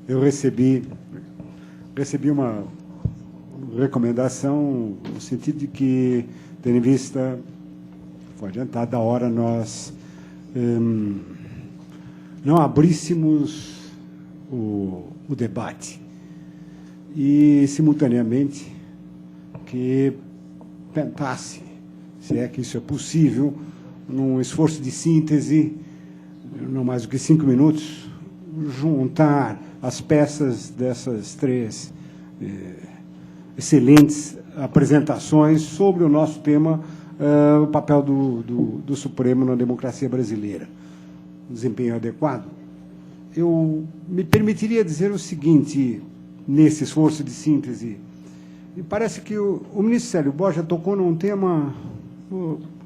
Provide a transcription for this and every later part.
eu recebi uma recomendação no sentido de que, tendo em vista, foi adiantado a hora, nós não abríssemos o debate e, simultaneamente, que tentasse, se é que isso é possível, num esforço de síntese, não mais do que 5 minutos, juntar as peças dessas 3 excelentes apresentações sobre o nosso tema, o papel do Supremo na democracia brasileira, desempenho adequado. Eu me permitiria dizer o seguinte, nesse esforço de síntese. Me parece que o ministro Célio Borja tocou num tema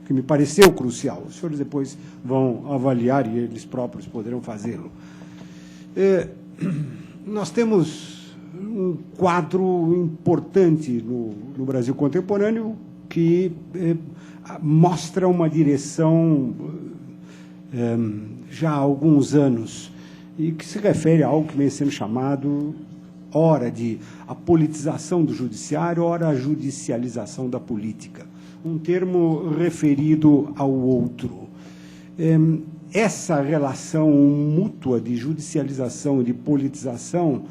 que me pareceu crucial. Os senhores depois vão avaliar e eles próprios poderão fazê-lo. Nós temos um quadro importante no Brasil contemporâneo que mostra uma direção já há alguns anos e que se refere a algo que vem sendo chamado, ora, de a politização do judiciário, ora, a judicialização da política. Um termo referido ao outro. Essa relação mútua de judicialização e de politização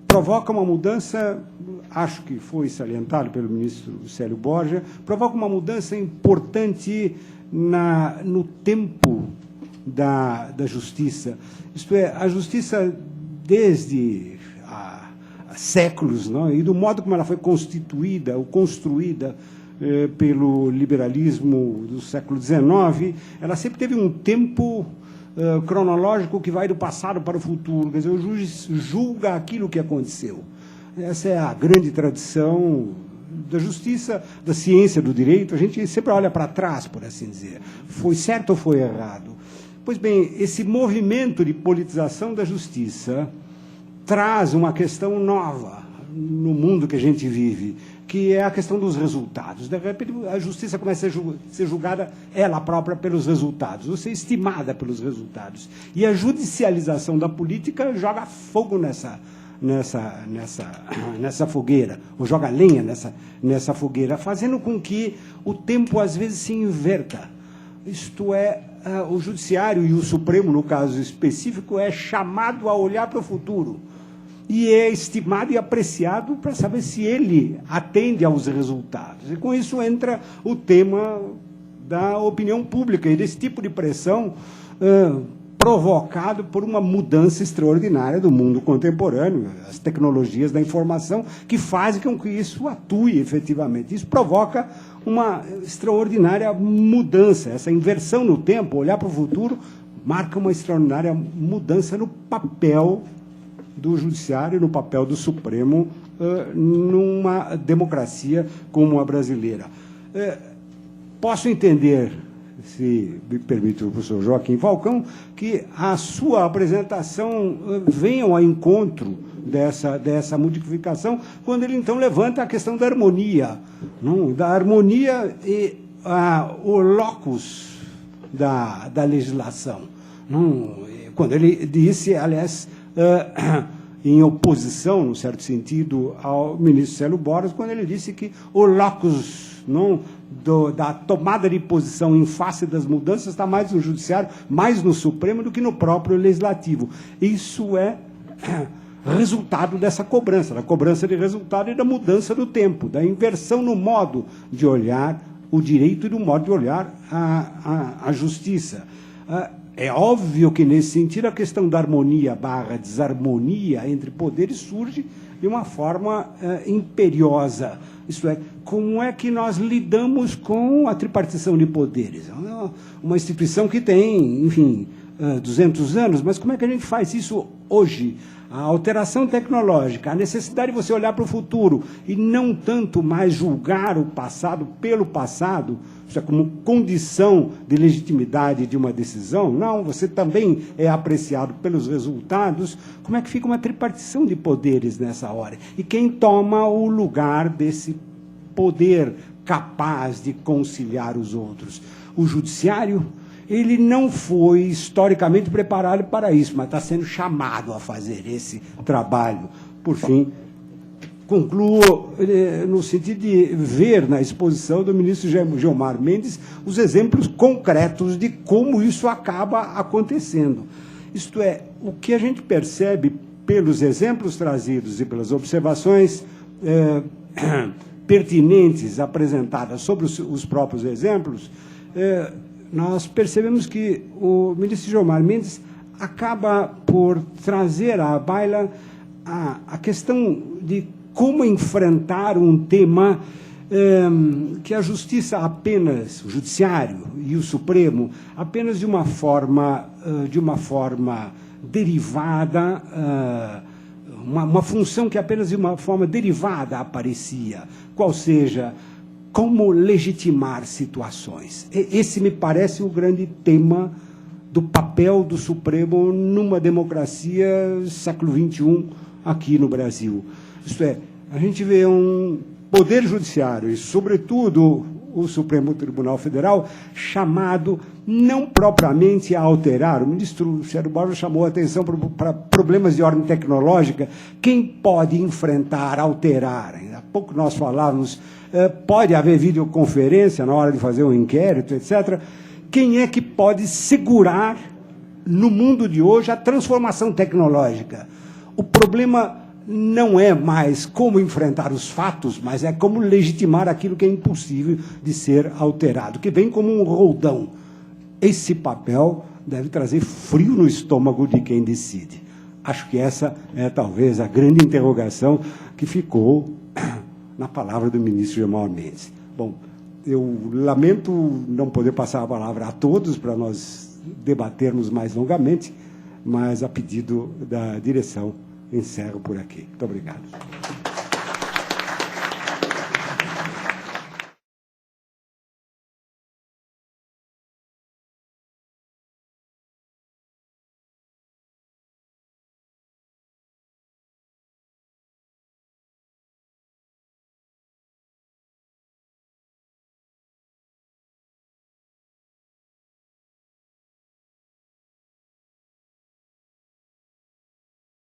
provoca uma mudança, acho que foi salientado pelo ministro Célio Borja, provoca uma mudança importante no tempo da justiça. Isto é, a justiça, desde há séculos, não? E do modo como ela foi constituída ou construída pelo liberalismo do século XIX, ela sempre teve um tempo cronológico que vai do passado para o futuro. Quer dizer, o juiz julga aquilo que aconteceu. Essa é a grande tradição da justiça, da ciência do direito. A gente sempre olha para trás, por assim dizer. Foi certo ou foi errado? Pois bem, esse movimento de politização da justiça traz uma questão nova no mundo que a gente vive, que é a questão dos resultados. De repente, a justiça começa a ser julgada ela própria pelos resultados, ou ser estimada pelos resultados. E a judicialização da política joga fogo nessa fogueira, ou joga lenha nessa fogueira, fazendo com que o tempo, às vezes, se inverta. Isto é, o Judiciário e o Supremo, no caso específico, é chamado a olhar para o futuro. E é estimado e apreciado para saber se ele atende aos resultados. E com isso entra o tema da opinião pública e desse tipo de pressão provocado por uma mudança extraordinária do mundo contemporâneo, as tecnologias da informação, que fazem com que isso atue efetivamente. Isso provoca uma extraordinária mudança, essa inversão no tempo, olhar para o futuro, marca uma extraordinária mudança no papel do Judiciário, no papel do Supremo, numa democracia como a brasileira. Posso entender, se me permite o professor Joaquim Falcão, que a sua apresentação venha ao encontro dessa modificação, quando ele, então, levanta a questão da harmonia, não? Da harmonia e o locus da legislação. Não? Quando ele disse, aliás, em oposição, no certo sentido, ao ministro Célio Borja, quando ele disse que o locus da tomada de posição em face das mudanças está mais no Judiciário, mais no Supremo do que no próprio Legislativo. Isso é resultado dessa cobrança, da cobrança de resultado e da mudança do tempo, da inversão no modo de olhar o direito e do modo de olhar a justiça. É óbvio que, nesse sentido, a questão da harmonia / desarmonia entre poderes surge de uma forma imperiosa. Isto é, como é que nós lidamos com a tripartição de poderes? É uma instituição que tem, enfim, 200 anos, mas como é que a gente faz isso hoje? A alteração tecnológica, a necessidade de você olhar para o futuro e não tanto mais julgar o passado pelo passado, isso é como condição de legitimidade de uma decisão. Não, você também é apreciado pelos resultados. Como é que fica uma tripartição de poderes nessa hora? E quem toma o lugar desse poder capaz de conciliar os outros? O Judiciário, ele não foi historicamente preparado para isso, mas está sendo chamado a fazer esse trabalho. Por fim, concluo no sentido de ver na exposição do ministro Gilmar Mendes os exemplos concretos de como isso acaba acontecendo. Isto é, o que a gente percebe pelos exemplos trazidos e pelas observações pertinentes apresentadas sobre os próprios exemplos, nós percebemos que o ministro Gilmar Mendes acaba por trazer à baila a questão de como enfrentar um tema que a justiça apenas, o judiciário e o Supremo, apenas de uma forma derivada, uma função que apenas de uma forma derivada aparecia, qual seja, como legitimar situações. Esse me parece o grande tema do papel do Supremo numa democracia século XXI aqui no Brasil. Isto é, a gente vê um poder judiciário e, sobretudo, o Supremo Tribunal Federal chamado não propriamente a alterar. O ministro Sérgio Borges chamou a atenção para problemas de ordem tecnológica. Quem pode enfrentar, alterar? Há pouco nós falávamos, pode haver videoconferência na hora de fazer um inquérito, etc. Quem é que pode segurar, no mundo de hoje, a transformação tecnológica? O problema não é mais como enfrentar os fatos, mas é como legitimar aquilo que é impossível de ser alterado, que vem como um roldão. Esse papel deve trazer frio no estômago de quem decide. Acho que essa é, talvez, a grande interrogação que ficou na palavra do ministro Gilmar Mendes. Bom, eu lamento não poder passar a palavra a todos para nós debatermos mais longamente, mas, a pedido da direção, encerro por aqui. Muito obrigado.